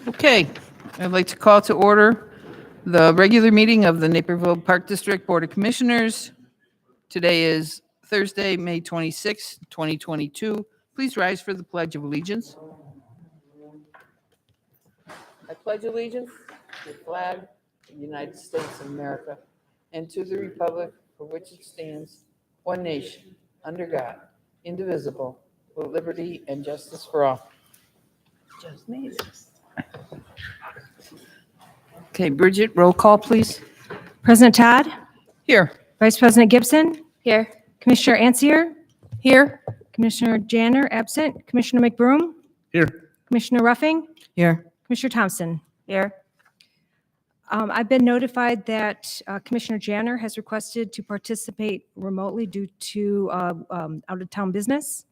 Okay, I'd like to call to order the regular meeting of the Naperville Park District Board of Commissioners. Today is Thursday, May 26, 2022. Please rise for the Pledge of Allegiance. I pledge allegiance to the flag of the United States of America and to the republic for which it stands, one nation, under God, indivisible, with liberty and justice for all. Just made it. Okay, Bridget, roll call, please. President Todd, Here. Vice President Gibson, Here. Commissioner Ansier, Here. Commissioner Janner, absent, Commissioner McBroom, Here. Commissioner Ruffing, Here. Commissioner Thompson. Here. I've been notified that Commissioner Janner has requested to participate remotely due to out-of-town business.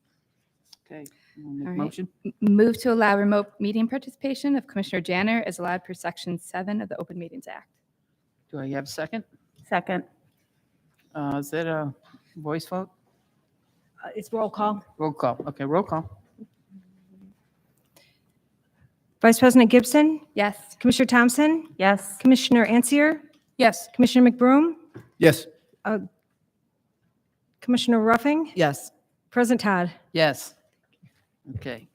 Okay, you wanna make a All right. motion? Move to allow remote meeting participation of Commissioner Janner as allowed per Section 7 of the Open Meetings Act. Do I have a second? Second. Is that a voice vote? It's roll call. Roll call. Okay, roll call. Vice President Gibson, Yes. Commissioner Thompson, Yes. Commissioner Ansier, Yes. Commissioner McBroom, Yes. Commissioner Ruffing, Yes. President Todd. Yes. Okay.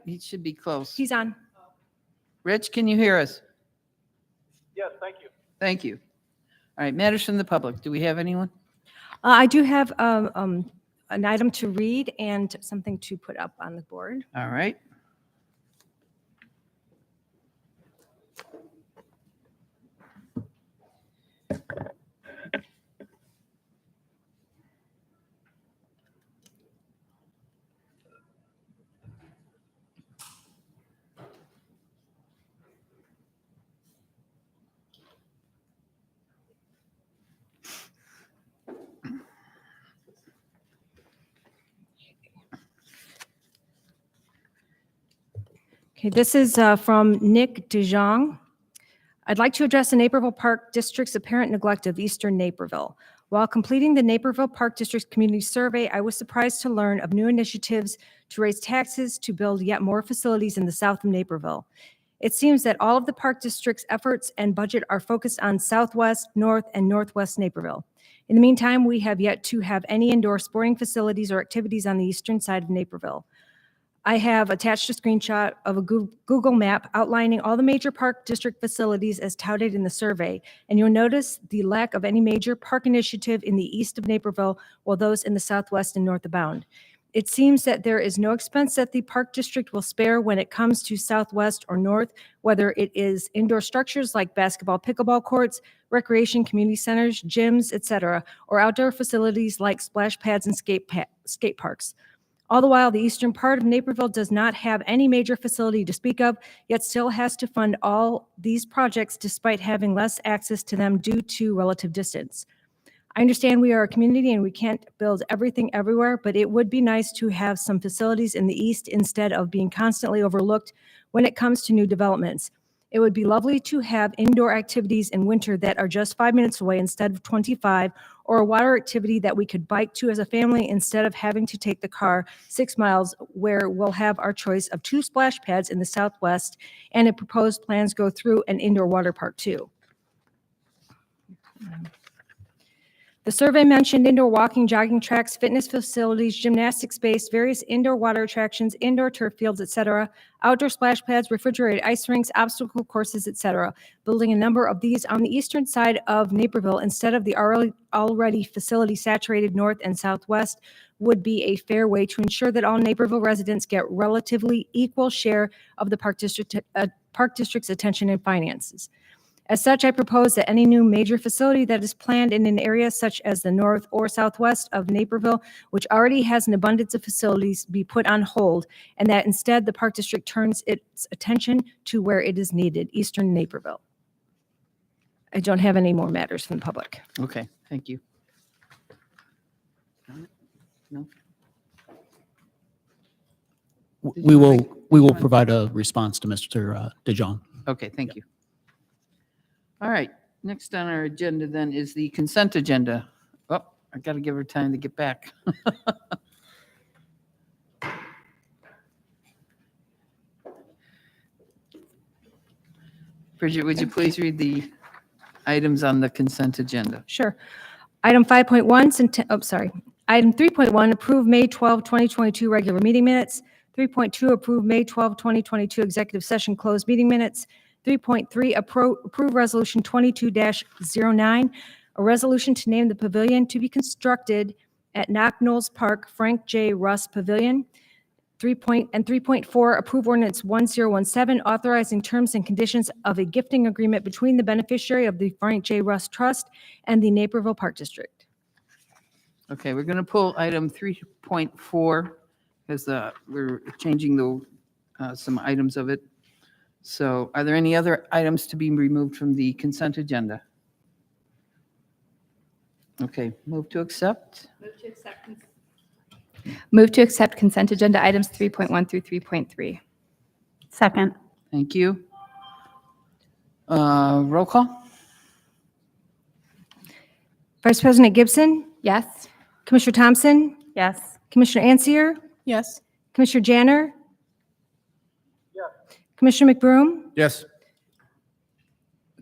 He should be close. He's on. Rich, can you hear us? Yes, thank you. Thank you. All right, matters from the public. Do we have anyone? I do have an item to read and something to put up on the board. All right. Okay, this is from Nick DeJong. I'd like to address the Naperville Park District's apparent neglect of Eastern Naperville. While completing the Naperville Park District's community survey, I was surprised to learn of new initiatives to raise taxes to build yet more facilities in the south of Naperville. It seems that all of the Park District's efforts and budget are focused on southwest, north, and northwest Naperville. In the meantime, we have yet to have any indoor sporting facilities or activities on the eastern side of Naperville. I have attached a screenshot of a Google map outlining all the major park district facilities as touted in the survey, and you'll notice the lack of any major park initiative in the east of Naperville, while those in the southwest and north abound. It seems that there is no expense that the park district will spare when it comes to southwest or north, whether it is indoor structures like basketball, pickleball courts, recreation, community centers, gyms, etc., or outdoor facilities like splash pads and skate parks. All the while, the eastern part of Naperville does not have any major facility to speak of, yet still has to fund all these projects despite having less access to them due to relative distance. I understand we are a community and we can't build everything everywhere, but it would be nice to have some facilities in the east instead of being constantly overlooked when it comes to new developments. It would be lovely to have indoor activities in winter that are just 5 minutes away instead of 25, or a water activity that we could bike to as a family instead of having to take the car 6 miles, where we'll have our choice of 2 splash pads in the southwest, and if proposed plans go through, an indoor water park too. The survey mentioned indoor walking, jogging tracks, fitness facilities, gymnastic space, various indoor water attractions, indoor turf fields, etc., outdoor splash pads, refrigerated ice rinks, obstacle courses, etc. Building a number of these on the eastern side of Naperville instead of the already facility saturated north and southwest would be a fair way to ensure that all Naperville residents get relatively equal share of the park district's attention and finances. As such, I propose that any new major facility that is planned in an area such as the north or southwest of Naperville, which already has an abundance of facilities, be put on hold, and that instead the Park District turns its attention to where it is needed, eastern Naperville. I don't have any more matters from the public. Okay, thank you. No? We will provide a response to Mr. DeJong. Okay, thank you. All right, next on our agenda then is the consent agenda. Oh, I got to give her time to get back. Bridget, would you please read the items on the consent agenda? Sure. Item 5.1, Item 3.1, approve May 12, 2022 regular meeting minutes. 3.2, approve May 12, 2022 executive session closed meeting minutes. 3.3, approve resolution 22-09, a resolution to name the pavilion to be constructed at Knock Knolls Park, Frank J. Russ Pavilion. 3.4, approve ordinance 1017, authorizing terms and conditions of a gifting agreement between the beneficiary of the Frank J. Russ Trust and the Naperville Park District. Okay, we're going to pull item 3.4 because we're changing some items of it. So are there any other items to be removed from the consent agenda? Okay, move to accept. Move to accept consent agenda items 3.1 through 3.3. Second. Thank you. Roll call? Vice President Gibson, Yes. Commissioner Thompson, Yes. Commissioner Ansier, Yes. Commissioner Janner, Yes. Commissioner McBroom, Yes.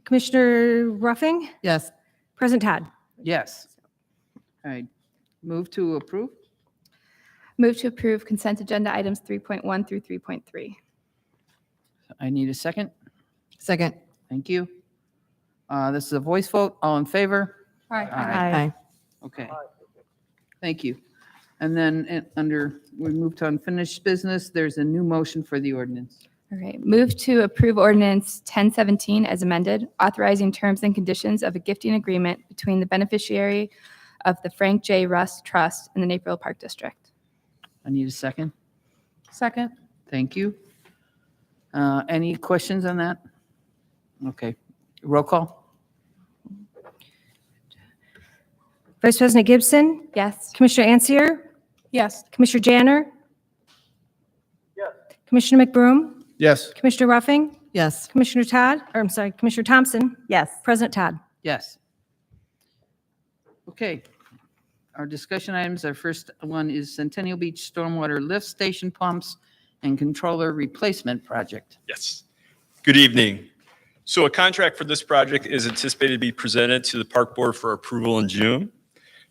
Commissioner Ruffing, Yes. President Todd. Yes. All right, move to approve. Move to approve consent agenda items 3.1 through 3.3. I need a second. Second. Thank you. This is a voice vote. All in favor? Aye. Okay. Thank you. And then we move to unfinished business. There's a new motion for the ordinance. All right. Move to approve ordinance 1017 as amended, authorizing terms and conditions of a gifting agreement between the beneficiary of the Frank J. Russ Trust and the Naperville Park District. I need a second. Second. Thank you. Any questions on that? Okay. Roll call? Vice President Gibson, Yes. Commissioner Ansier, Yes. Commissioner Janner, Yes. Commissioner McBroom, Yes. Commissioner Ruffing, Yes. Commissioner Commissioner Thompson, Yes. President Todd. Yes. Okay. Our discussion items, our first one is Centennial Beach Stormwater Lift Station Pumps and Controller Replacement Project. Yes. Good evening. So a contract for this project is anticipated to be presented to the Park Board for approval in June.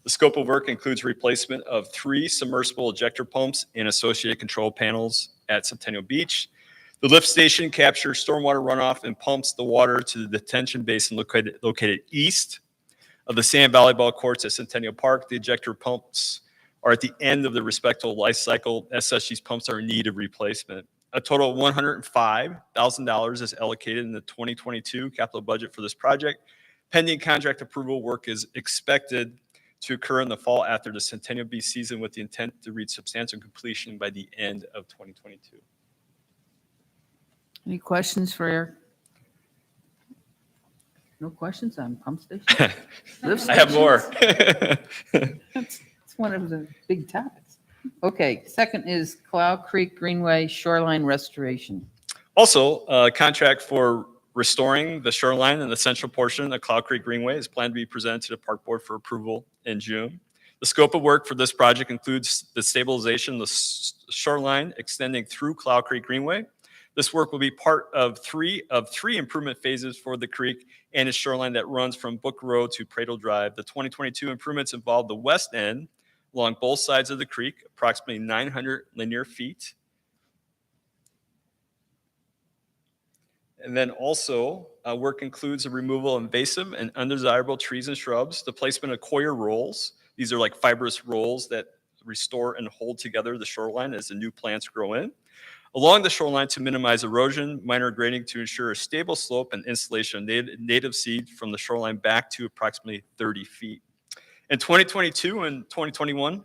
The scope of work includes replacement of 3 submersible ejector pumps and associated control panels at Centennial Beach. The lift station captures stormwater runoff and pumps the water to the detention basin located east of the sand volleyball courts at Centennial Park. The ejector pumps are at the end of the respective life cycle. As such, these pumps are in need of replacement. A total of $105,000 is allocated in the 2022 capital budget for this project. Pending contract approval, work is expected to occur in the fall after the Centennial Beach season with the intent to reach substantial completion by the end of 2022. Any questions for Eric? No questions on pump station? Lift I have more. stations? It's one of the big topics. Okay, second is Cloud Creek Greenway Shoreline Restoration. Also, a contract for restoring the shoreline and the central portion of Cloud Creek Greenway is planned to be presented to the Park Board for approval in June. The scope of work for this project includes the stabilization of the shoreline extending through Cloud Creek Greenway. This work will be part of three improvement phases for the creek and its shoreline that runs from Book Road to Pradle Drive. The 2022 improvements involve the west end along both sides of the creek, approximately 900 linear feet. And then also, work includes the removal of invasive and undesirable trees and shrubs, the placement of coir rolls. These are like fibrous rolls that restore and hold together the shoreline as the new plants grow in. Along the shoreline to minimize erosion, minor grading to ensure a stable slope and installation of native seed from the shoreline back to approximately 30 feet. In 2020 and 2021,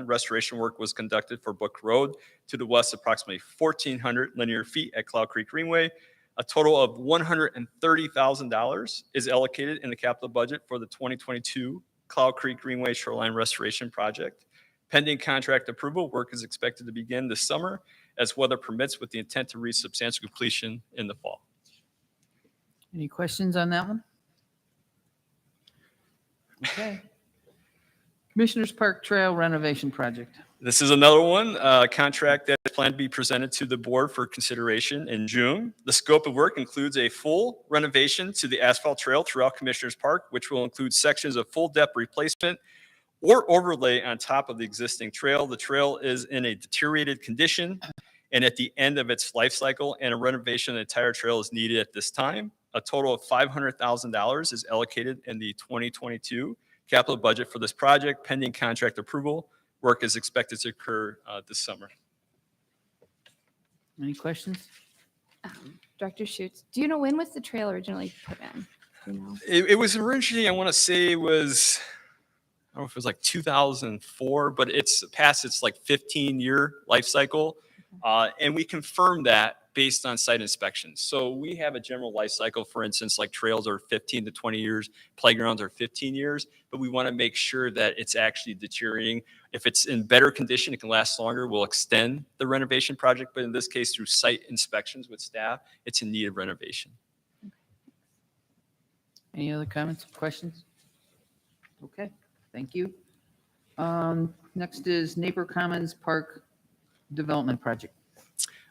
restoration work was conducted for Book Road to the west, approximately 1,400 linear feet at Cloud Creek Greenway. A total of $130,000 is allocated in the capital budget for the 2022 Cloud Creek Greenway Shoreline Restoration Project. Pending contract approval, work is expected to begin this summer as weather permits with the intent to reach substantial completion in the fall. Any questions on that one? Okay. Commissioners Park Trail renovation project. This is another one, contract that is planned to be presented to the board for consideration in June. The scope of work includes a full renovation to the asphalt trail throughout Commissioners Park, which will include sections of full depth replacement or overlay on top of the existing trail. The trail is in a deteriorated condition and at the end of its life cycle, and a renovation of the entire trail is needed at this time. A total of $500,000 is allocated in the 2022 capital budget for this project, pending contract approval. Work is expected to occur this summer. Any questions? Director Schutz, do you know when was the trail originally put in? Do you know? It was originally, I want to say it was, I don't know if it was like 2004, but it's past its like 15-year life cycle. And we confirmed that based on site inspections. So we have a general life cycle, for instance, like trails are 15 to 20 years, playgrounds are 15 years, but we want to make sure that it's actually deteriorating. If it's in better condition, it can last longer, we'll extend the renovation project. But in this case, through site inspections with staff, it's in need of renovation. Any other comments, questions? Okay, thank you. Next is Napier Commons Park Development Project.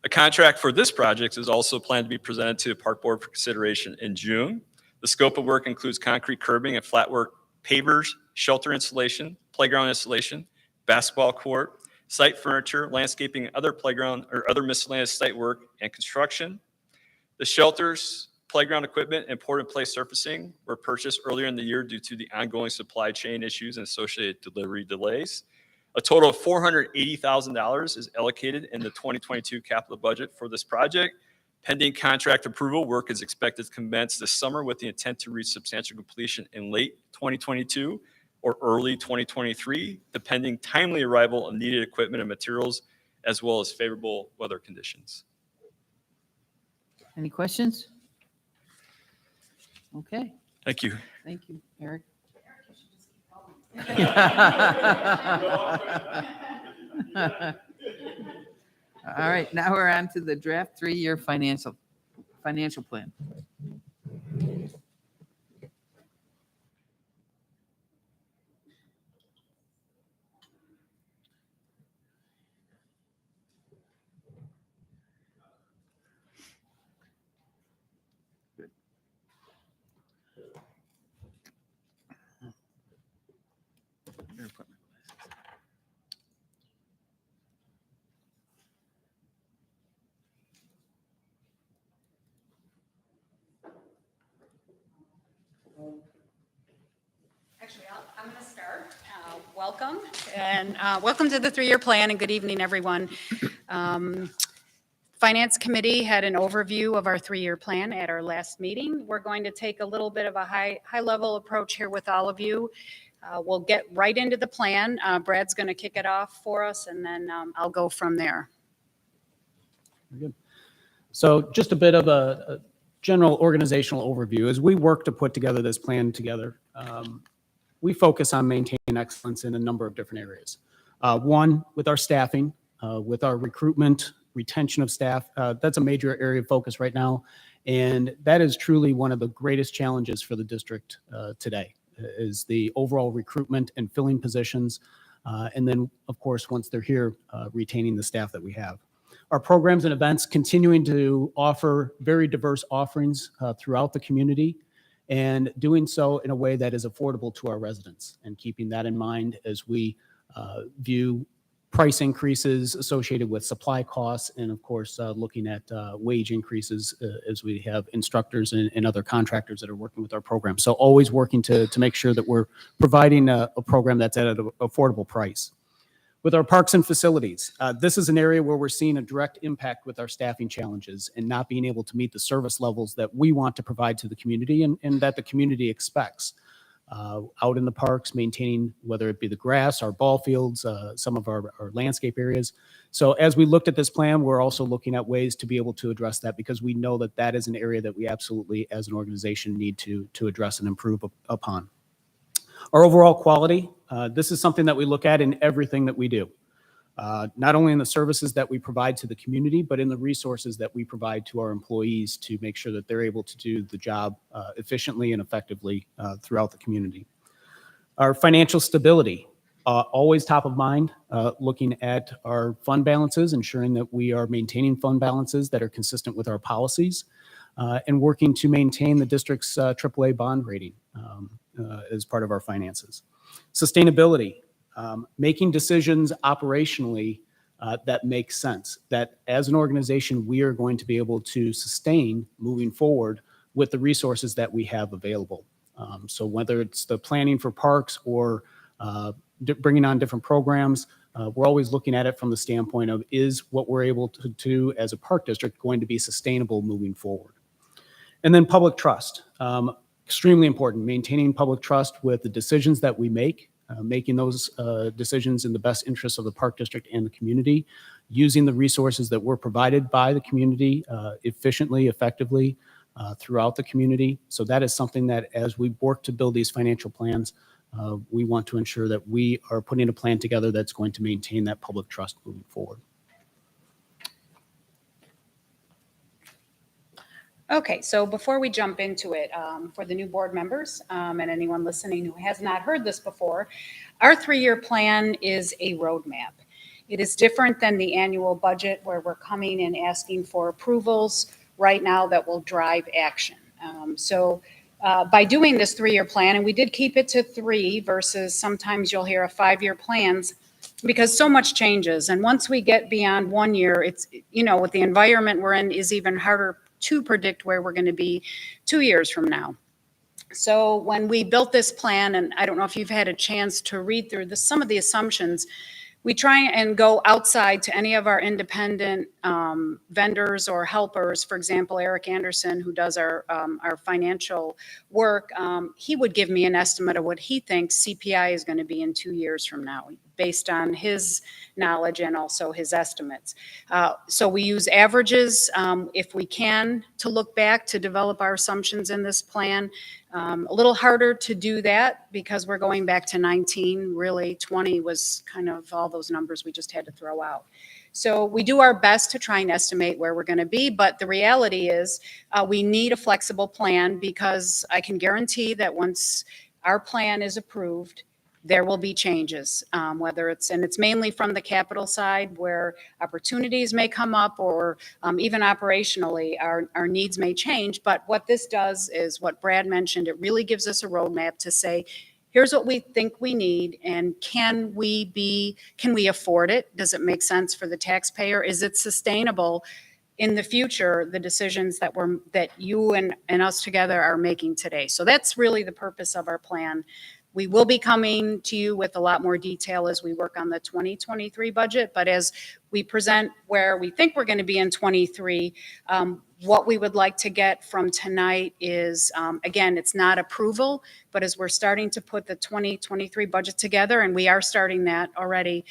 A contract for this project is also planned to be presented to the Park Board for consideration in June. The scope of work includes concrete curbing and flat work pavers, shelter installation, playground installation, basketball court, site furniture, landscaping, other playground or other miscellaneous site work and construction. The shelters, playground equipment, and port-in-place surfacing were purchased earlier in the year due to the ongoing supply chain issues and associated delivery delays. A total of $480,000 is allocated in the 2022 capital budget for this project. Pending contract approval, work is expected to commence this summer with the intent to reach substantial completion in late 2022 or early 2023, depending timely arrival of needed equipment and materials, as well as favorable weather conditions. Any questions? Okay, Thank you. thank you, Eric. All right, now we're on to the draft 3-year financial plan. Actually, I'm going to start. Welcome, and welcome to the 3-year plan, and good evening, everyone. Finance Committee had an overview of our 3-year plan at our last meeting. We're going to take a little bit of a high-level approach here with all of you. We'll get right into the plan. Brad's going to kick it off for us, and then I'll go from there. Very good. So just a bit of a general organizational overview. As we work to put together this plan together, we focus on maintaining excellence in a number of different areas. One, with our staffing, with our recruitment, retention of staff, that's a major area of focus right now. And that is truly one of the greatest challenges for the district today, is the overall recruitment and filling positions. And then, of course, once they're here, retaining the staff that we have. Our programs and events continuing to offer very diverse offerings throughout the community, and doing so in a way that is affordable to our residents, and keeping that in mind as we view price increases associated with supply costs, and of course, looking at wage increases as we have instructors and other contractors that are working with our program. So always working to make sure that we're providing a program that's at an affordable price. With our parks and facilities, this is an area where we're seeing a direct impact with our staffing challenges and not being able to meet the service levels that we want to provide to the community and that the community expects. Out in the parks, maintaining whether it be the grass, our ball fields, some of our landscape areas. So as we looked at this plan, we're also looking at ways to be able to address that, because we know that that is an area that we absolutely, as an organization, need to address and improve upon. Our overall quality, this is something that we look at in everything that we do. Not only in the services that we provide to the community, but in the resources that we provide to our employees to make sure that they're able to do the job efficiently and effectively throughout the community. Our financial stability. always top of mind, looking at our fund balances, ensuring that we are maintaining fund balances that are consistent with our policies, and working to maintain the district's AAA bond rating as part of our finances. Sustainability, making decisions operationally that make sense, that as an organization, we are going to be able to sustain moving forward with the resources that we have available. So whether it's the planning for parks or bringing on different programs, we're always looking at it from the standpoint of, is what we're able to do as a park district going to be sustainable moving forward? And then public trust, extremely important, maintaining public trust with the decisions that we make, making those decisions in the best interest of the park district and the community, using the resources that were provided by the community efficiently, effectively throughout the community. So that is something that as we work to build these financial plans, we want to ensure that we are putting a plan together that's going to maintain that public trust moving forward. Okay, so before we jump into it, for the new board members and anyone listening who has not heard this before, our 3-year plan is a roadmap. It is different than the annual budget where we're coming and asking for approvals right now that will drive action. By doing this 3-year plan, and we did keep it to 3 versus sometimes you'll hear a 5-year plans, because so much changes. And once we get beyond 1 year, it's, with the environment we're in, is even harder to predict where we're going to be 2 years from now. So when we built this plan, and I don't know if you've had a chance to read through some of the assumptions, we try and go outside to any of our independent vendors or helpers. For example, Eric Anderson, who does our financial work, he would give me an estimate of what he thinks CPI is going to be in 2 years from now, based on his knowledge and also his estimates. So we use averages if we can to look back to develop our assumptions in this plan. A little harder to do that because we're going back to 19. Really, 20 was kind of all those numbers we just had to throw out. So we do our best to try and estimate where we're going to be, but the reality is we need a flexible plan, because I can guarantee that once our plan is approved, there will be changes, whether it's mainly from the capital side where opportunities may come up, or even operationally our needs may change. But what this does is what Brad mentioned, it really gives us a roadmap to say, here's what we think we need, and can we afford it? Does it make sense for the taxpayer? Is it sustainable in the future, the decisions that you and us together are making today? So that's really the purpose of our plan. We will be coming to you with a lot more detail as we work on the 2023 budget, but as we present where we think we're going to be in 23, what we would like to get from tonight is, again, it's not approval, but as we're starting to put the 2023 budget together, and we are starting that already,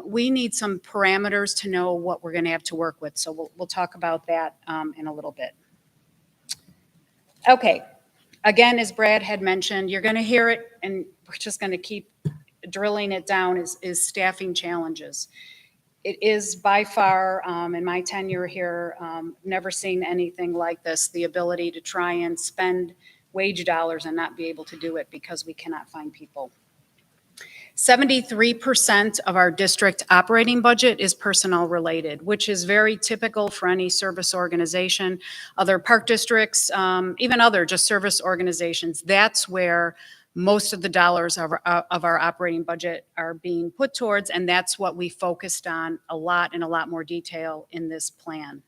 we need some parameters to know what we're going to have to work with. So we'll talk about that in a little bit. Okay. Again, as Brad had mentioned, you're going to hear it, and we're just going to keep drilling it down, is staffing challenges. It is by far, in my tenure here, never seen anything like this, the ability to try and spend wage dollars and not be able to do it because we cannot find people. 73% of our district operating budget is personnel related, which is very typical for any service organization. Other park districts, even other just service organizations, that's where most of the dollars of our operating budget are being put towards, and that's what we focused on a lot in a lot more detail in this plan.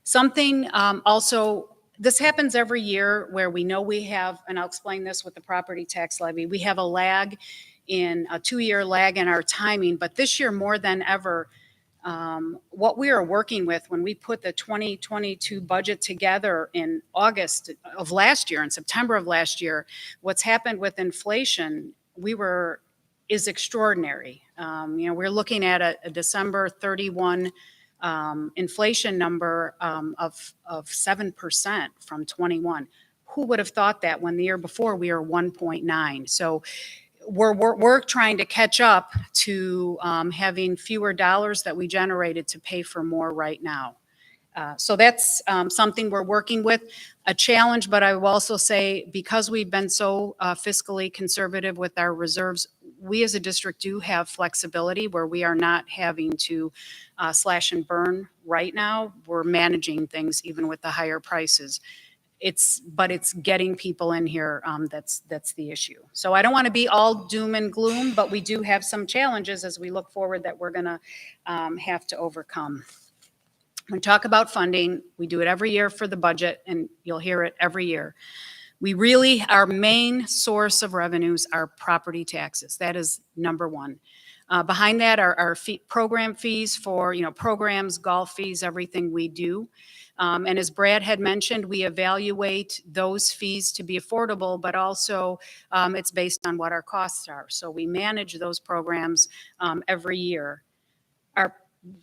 Something also, this happens every year where we know we have, and I'll explain this with the property tax levy, we have a lag in a 2-year lag in our timing, but this year more than ever, what we are working with when we put the 2022 budget together in August of last year, in September of last year, what's happened with inflation, is extraordinary. We're looking at a December 31 inflation number of 7% from 21. Who would have thought that when the year before we were 1.9? So we're trying to catch up to having fewer dollars that we generated to pay for more right now. So that's something we're working with, a challenge, but I will also say, because we've been so fiscally conservative with our reserves, we as a district do have flexibility where we are not having to slash and burn right now. We're managing things even with the higher prices. But it's getting people in here, that's the issue. So I don't want to be all doom and gloom, but we do have some challenges as we look forward that we're going to have to overcome. When we talk about funding, we do it every year for the budget, and you'll hear it every year. Our main source of revenues are property taxes. That is number one. Behind that are our program fees for, programs, golf fees, everything we do. And as Brad had mentioned, we evaluate those fees to be affordable, but also it's based on what our costs are. So we manage those programs every year. Our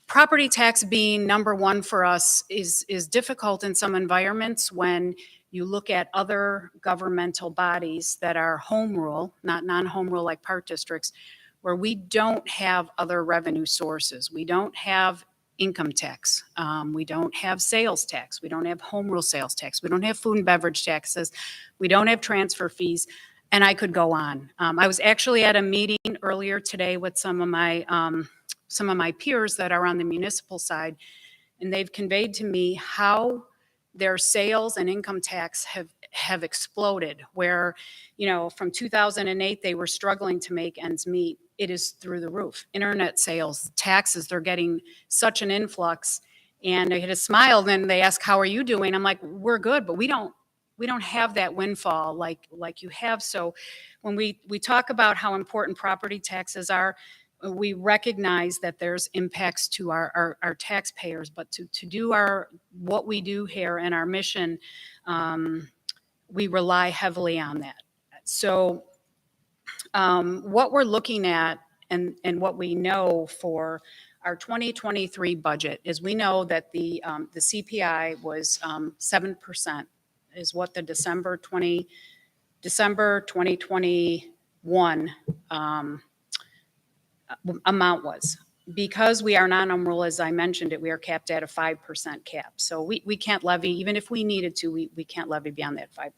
property tax being number one for us is difficult in some environments when you look at other governmental bodies that are home rule, not non-home rule like park districts, where we don't have other revenue sources. We don't have income tax. We don't have sales tax. We don't have home rule sales tax. We don't have food and beverage taxes. We don't have transfer fees. And I could go on. I was actually at a meeting earlier today with some of my peers that are on the municipal side, and they've conveyed to me how their sales and income tax have exploded, where, from 2008, they were struggling to make ends meet. It is through the roof. Internet sales, taxes, they're getting such an influx. And I had a smile, then they ask, how are you doing? I'm like, we're good, but we don't have that windfall like you have. So when we talk about how important property taxes are, we recognize that there's impacts to our taxpayers, but to do what we do here and our mission, we rely heavily on that. So what we're looking at and what we know for our 2023 budget is we know that the CPI was 7% is what the December 2021 amount was. Because we are non-home rule, as I mentioned it, we are capped at a 5% cap. So we can't levy, even if we needed to, we can't levy beyond that 5%.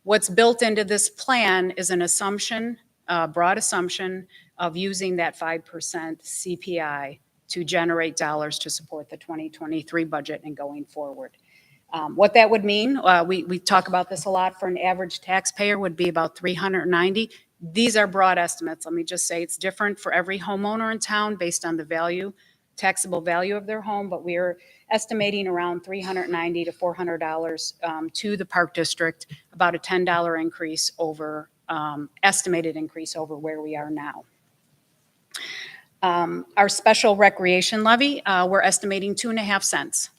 What's built into this plan is an assumption, a broad assumption of using that 5% CPI to generate dollars to support the 2023 budget and going forward. What that would mean, we talk about this a lot, for an average taxpayer would be about $390. These are broad estimates. Let me just say it's different for every homeowner in town based on the taxable value of their home, but we're estimating around $390 to $400 to the Park District, about a $10 increase over, estimated increase over where we are now. Our special recreation levy, we're estimating 2.5 cents.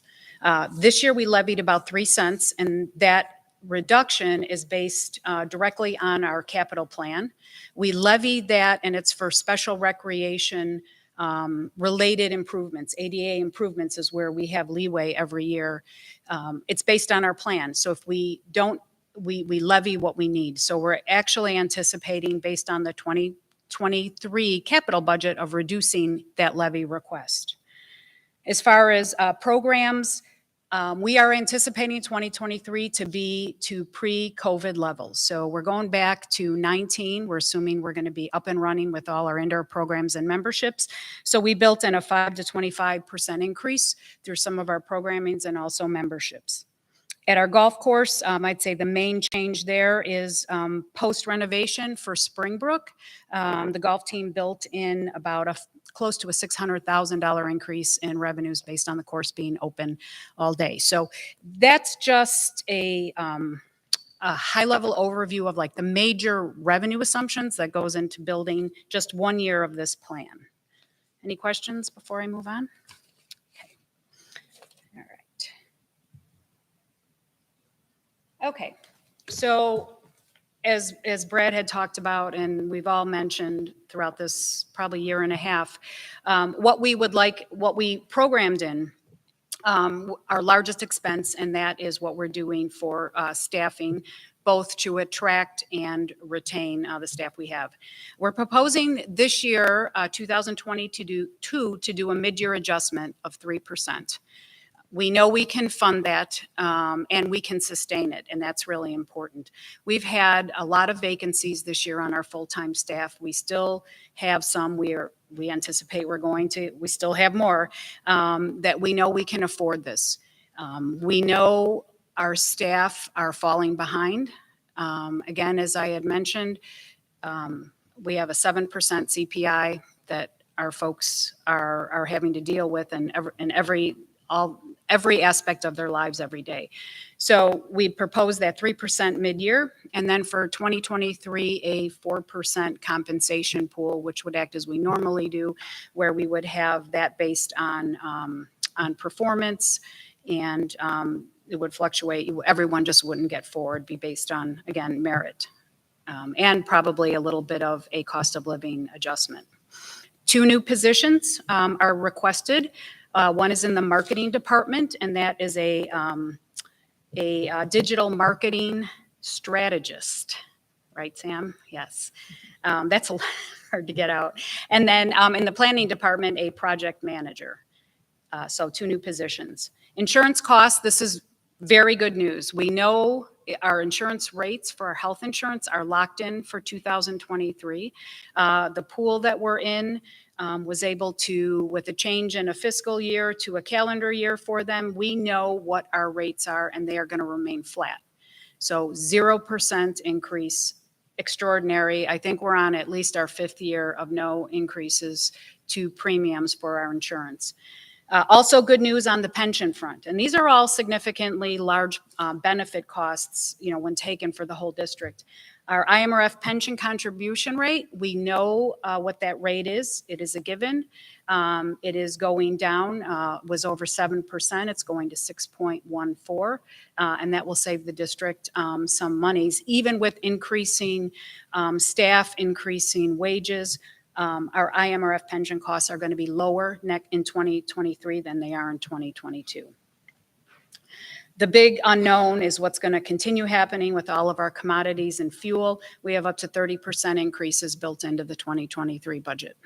This year we levied about 3 cents, and that reduction is based directly on our capital plan. We levied that, and it's for special recreation related improvements. ADA improvements is where we have leeway every year. It's based on our plan. So if we don't, we levy what we need. So we're actually anticipating, based on the 2023 capital budget, of reducing that levy request. As far as programs, we are anticipating 2023 to be to pre-COVID levels. So we're going back to 19. We're assuming we're going to be up and running with all our indoor programs and memberships. So we built in a 5 to 25% increase through some of our programmings and also memberships. At our golf course, I'd say the main change there is post-renovation for Springbrook. The golf team built in about close to a $600,000 increase in revenues based on the course being open all day. So that's just a high-level overview of like the major revenue assumptions that goes into building just 1 year of this plan. Any questions before I move on? Okay. All right. Okay, so as Brad had talked about, and we've all mentioned throughout this probably year and a half, what we programmed in our largest expense, and that is what we're doing for staffing, both to attract and retain the staff we have. We're proposing this year, 2022, to do a mid-year adjustment of 3%. We know we can fund that, and we can sustain it, and that's really important. We've had a lot of vacancies this year on our full-time staff. We still have some, we anticipate we still have more, that we know we can afford this. We know our staff are falling behind. Again, as I had mentioned, we have a 7% CPI that our folks are having to deal with in every aspect of their lives every day. So we proposed that 3% mid-year, and then for 2023, a 4% compensation pool, which would act as we normally do, where we would have that based on performance, and it would fluctuate. Everyone just wouldn't get forward, be based on, again, merit, and probably a little bit of a cost of living adjustment. 2 new positions are requested. One is in the marketing department, and that is a digital marketing strategist. Right, Sam? Yes. That's hard to get out. And then in the planning department, a project manager. So 2 new positions. Insurance costs, this is very good news. We know our insurance rates for our health insurance are locked in for 2023. The pool that we're in was able to, with a change in a fiscal year to a calendar year for them, we know what our rates are, and they are going to remain flat. So 0% increase, extraordinary. I think we're on at least our 5th year of no increases to premiums for our insurance. Also good news on the pension front, and these are all significantly large benefit costs, when taken for the whole district. Our IMRF pension contribution rate, we know what that rate is. It is a given. It is going down, was over 7%. It's going to 6.14, and that will save the district some monies, even with increasing staff, increasing wages. Our IMRF pension costs are going to be lower in 2023 than they are in 2022. The big unknown is what's going to continue happening with all of our commodities and fuel. We have up to 30% increases built into the 2023 budget.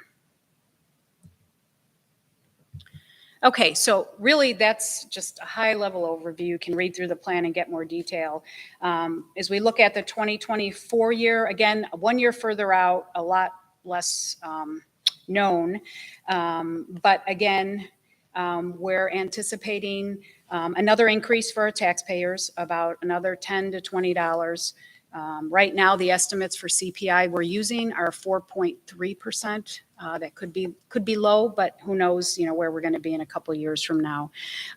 Okay, so really that's just a high-level overview. You can read through the plan and get more detail. As we look at the 2024 year, again, 1 year further out, a lot less known. But again, we're anticipating another increase for our taxpayers, about another $10 to $20. Right now, the estimates for CPI we're using are 4.3%. That could be low, but who knows, where we're going to be in a couple of years from now.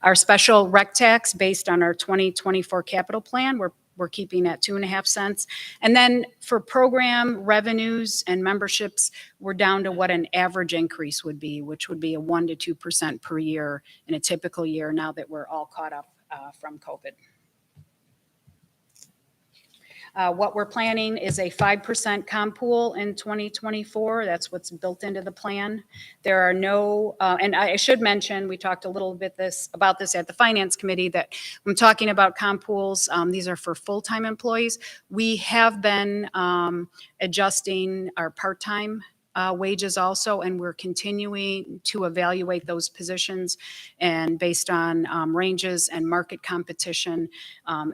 Our special rec tax, based on our 2024 capital plan, we're keeping at 2.5 cents. And then for program revenues and memberships, we're down to what an average increase would be, which would be a 1 to 2% per year in a typical year, now that we're all caught up from COVID. What we're planning is a 5% comp pool in 2024. That's what's built into the plan. There are no, and I should mention, we talked a little bit about this at the Finance Committee, that when talking about comp pools, these are for full-time employees. We have been adjusting our part-time wages also, and we're continuing to evaluate those positions, and based on ranges and market competition,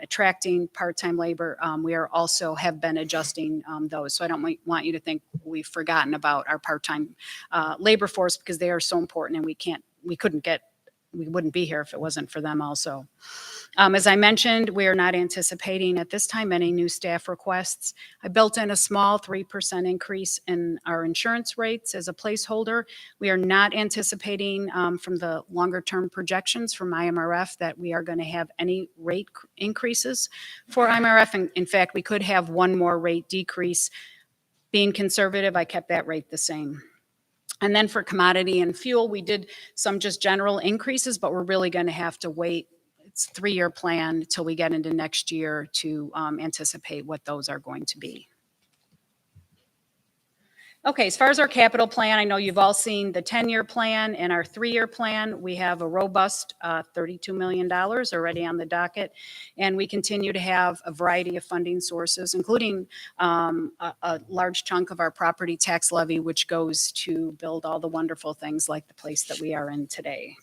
attracting part-time labor, we are also have been adjusting those. So I don't want you to think we've forgotten about our part-time labor force, because they are so important, and we wouldn't be here if it wasn't for them also. As I mentioned, we are not anticipating at this time any new staff requests. I built in a small 3% increase in our insurance rates as a placeholder. We are not anticipating from the longer term projections from IMRF that we are going to have any rate increases for IMRF. In fact, we could have one more rate decrease. Being conservative, I kept that rate the same. And then for commodity and fuel, we did some just general increases, but we're really going to have to wait. It's a 3-year plan till we get into next year to anticipate what those are going to be. Okay, as far as our capital plan, I know you've all seen the 10-year plan and our 3-year plan. We have a robust $32 million already on the docket, and we continue to have a variety of funding sources, including a large chunk of our property tax levy, which goes to build all the wonderful things like the place that we are in today.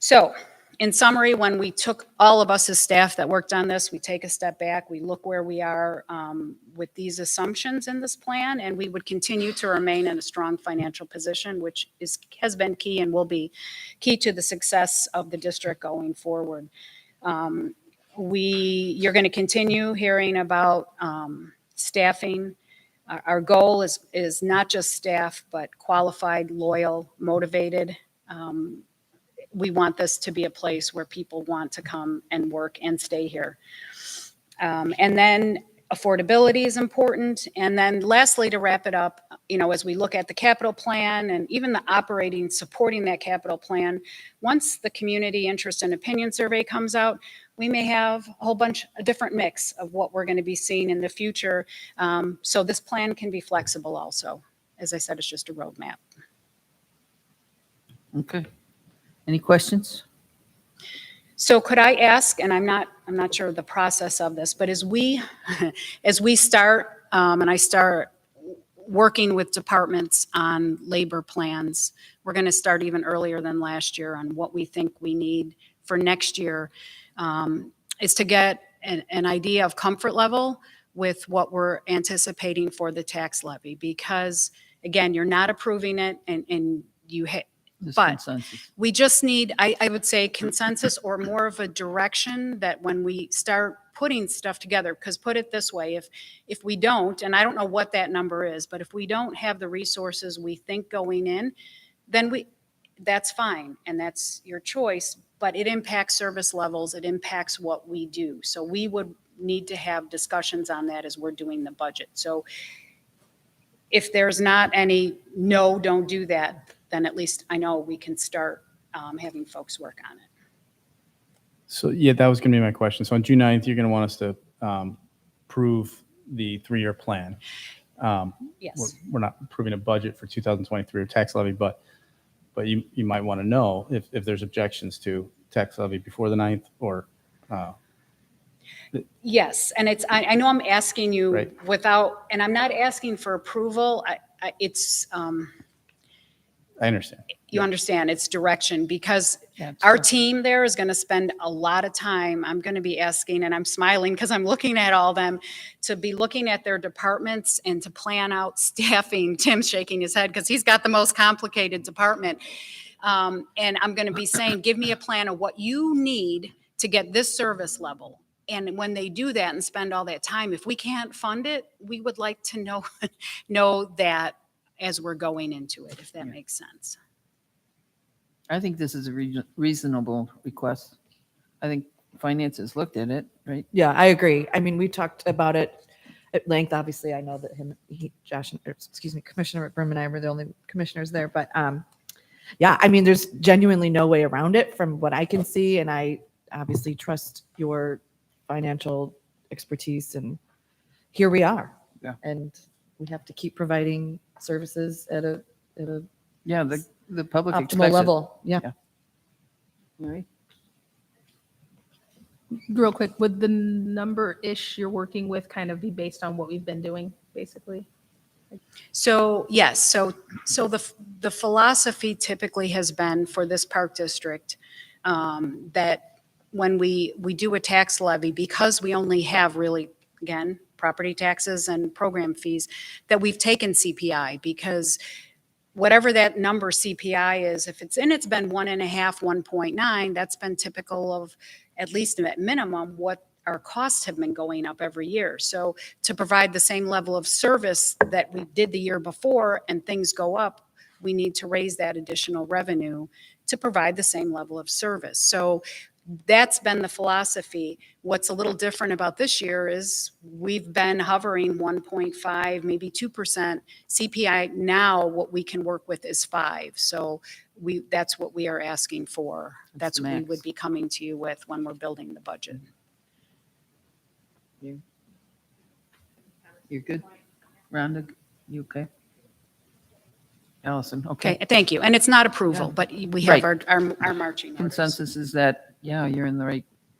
So in summary, when we took all of us as staff that worked on this, we take a step back, we look where we are with these assumptions in this plan, and we would continue to remain in a strong financial position, which has been key and will be key to the success of the district going forward. You're going to continue hearing about staffing. Our goal is not just staff, but qualified, loyal, motivated. We want this to be a place where people want to come and work and stay here. And then affordability is important. And then lastly, to wrap it up, as we look at the capital plan and even the operating, supporting that capital plan, once the community interest and opinion survey comes out, we may have a whole bunch, a different mix of what we're going to be seeing in the future. So this plan can be flexible also. As I said, it's just a roadmap. Okay. Any questions? So could I ask, and I'm not sure of the process of this, but as we start, and I start working with departments on labor plans, we're going to start even earlier than last year on what we think we need for next year, is to get an idea of comfort level with what we're anticipating for the tax levy. Because again, you're not approving it and you but Consensus. we just need, I would say, consensus or more of a direction that when we start putting stuff together, because put it this way, if we don't, and I don't know what that number is, but if we don't have the resources we think going in, then that's fine, and that's your choice, but it impacts service levels, it impacts what we do. So we would need to have discussions on that as we're doing the budget. So if there's not any, no, don't do that, then at least I know we can start having folks work on it. So yeah, that was going to be my question. So on June 9th, you're going to want us to approve the 3-year plan. Yes. We're not approving a budget for 2023 or tax levy, but you might want to know if there's objections to tax levy before the 9th or. Yes, and I know I'm asking you Right. without, and I'm not asking for approval. I understand. You understand, it's direction, because our team there is going to spend a lot of time. I'm going to be asking, and I'm smiling because I'm looking at all them, to be looking at their departments and to plan out staffing. Tim's shaking his head because he's got the most complicated department. And I'm going to be saying, give me a plan of what you need to get this service level. And when they do that and spend all that time, if we can't fund it, we would like to know that as we're going into it, if that makes sense. I think this is a reasonable request. I think finance has looked at it, right? Yeah, I agree. I mean, we talked about it at length. Obviously, I know that Commissioner McBrim and I were the only commissioners there, but yeah, I mean, there's genuinely no way around it from what I can see. And I obviously trust your financial expertise, and here we are. Yeah. And we have to keep providing services at a Yeah, the public expects optimal it. level. Yeah. Yeah. All right. Real quick, would the number-ish you're working with kind of be based on what we've been doing, basically? So yes, so the philosophy typically has been for this park district that when we do a tax levy, because we only have really, again, property taxes and program fees, that we've taken CPI, because whatever that number CPI is, if it's been 1.5, 1.9, that's been typical of, at least at minimum, what our costs have been going up every year. So to provide the same level of service that we did the year before and things go up, we need to raise that additional revenue to provide the same level of service. So that's been the philosophy. What's a little different about this year is we've been hovering 1.5, maybe 2% CPI. Now what we can work with is 5. So that's what we are asking for. That's what we max. would be coming to you with when we're building the budget. You're good? Rhonda, you okay? Allison, okay. Okay, thank you. And it's not approval, but we have Right. our marching orders. Consensus is that, yeah, you're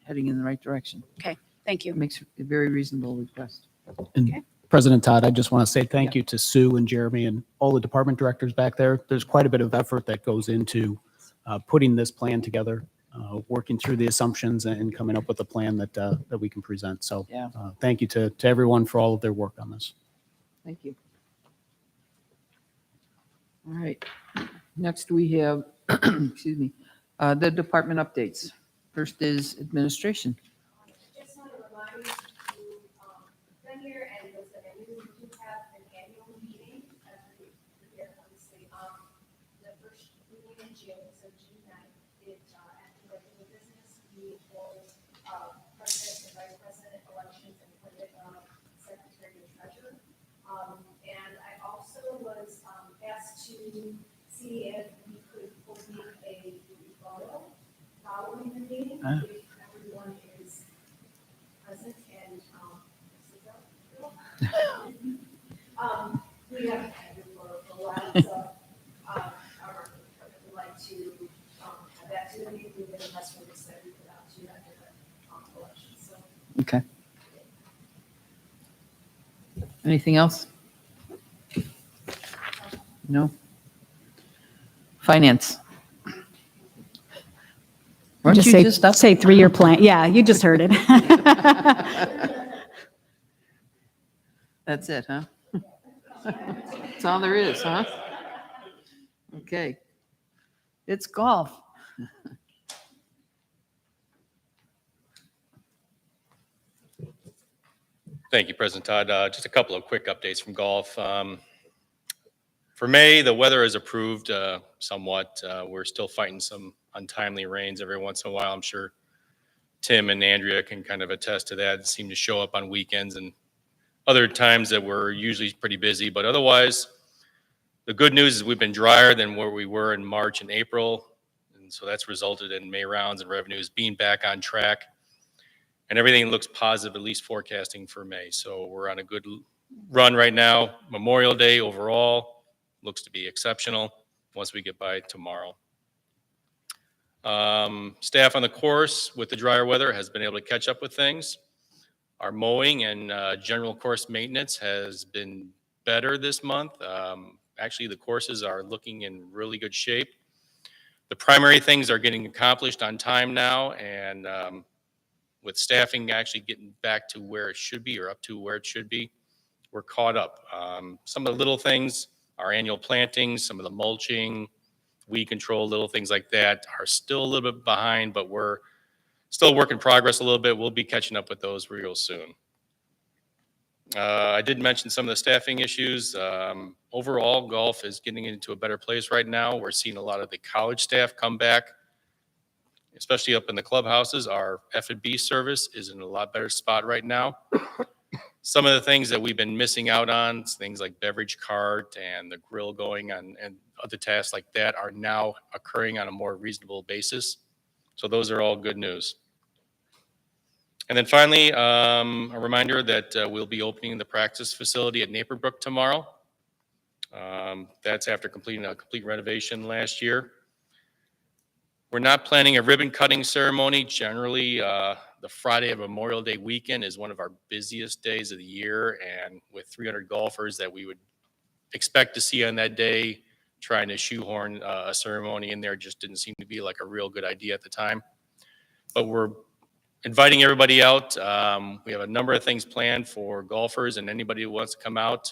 heading in the right direction. Okay, thank It you. makes a very reasonable request. And Okay. President Todd, I just want to say thank you to Sue and Jeremy and all the department directors back there. There's quite a bit of effort that goes into putting this plan together. working through the assumptions and coming up with a plan that we can present. So Yeah. thank you to everyone for all of their work on this. Thank you. All right. Next, we have, excuse me, the department updates. First is administration. Just want to remind you, been here and listen, and we do have an annual meeting every year, obviously. The first meeting in June, so June 9th, at the regular business, we hold president and vice president elections and appointed secretary and treasurer. And I also was asked to see if we could open a photo following the meeting, if everyone is present and, we haven't had it for a while, so, our, would like to, have that to the meeting, we've been a press release that we put out to after the, election, so. Okay. Anything else? No? Finance. Weren't Just you say, just up? say 3-year plan. Yeah, you just heard it. That's it, huh? That's all there is, huh? Okay. It's golf. Thank you, President Todd. Just a couple of quick updates from golf. For May, the weather has improved somewhat. We're still fighting some untimely rains every once in a while. I'm sure Tim and Andrea can kind of attest to that. It seemed to show up on weekends and other times that we're usually pretty busy. But otherwise, the good news is we've been drier than where we were in March and April. And so that's resulted in May rounds and revenues being back on track. And everything looks positive, at least forecasting for May. So we're on a good run right now. Memorial Day overall looks to be exceptional once we get by tomorrow. Staff on the course with the drier weather has been able to catch up with things. Our mowing and general course maintenance has been better this month. Actually, the courses are looking in really good shape. The primary things are getting accomplished on time now, and with staffing actually getting back to where it should be or up to where it should be, we're caught up. Some of the little things, our annual plantings, some of the mulching, weed control, little things like that are still a little bit behind, but we're still a work in progress a little bit. We'll be catching up with those real soon. I did mention some of the staffing issues. Overall, golf is getting into a better place right now. We're seeing a lot of the college staff come back, especially up in the clubhouses. Our F&B service is in a lot better spot right now. Some of the things that we've been missing out on, things like beverage cart and the grill going on and other tasks like that are now occurring on a more reasonable basis. So those are all good news. And then finally, a reminder that we'll be opening the practice facility at Naperville tomorrow. That's after completing a complete renovation last year. We're not planning a ribbon cutting ceremony. Generally, the Friday of Memorial Day weekend is one of our busiest days of the year, and with 300 golfers that we would expect to see on that day, trying to shoehorn a ceremony in there just didn't seem to be like a real good idea at the time. But we're inviting everybody out. We have a number of things planned for golfers and anybody who wants to come out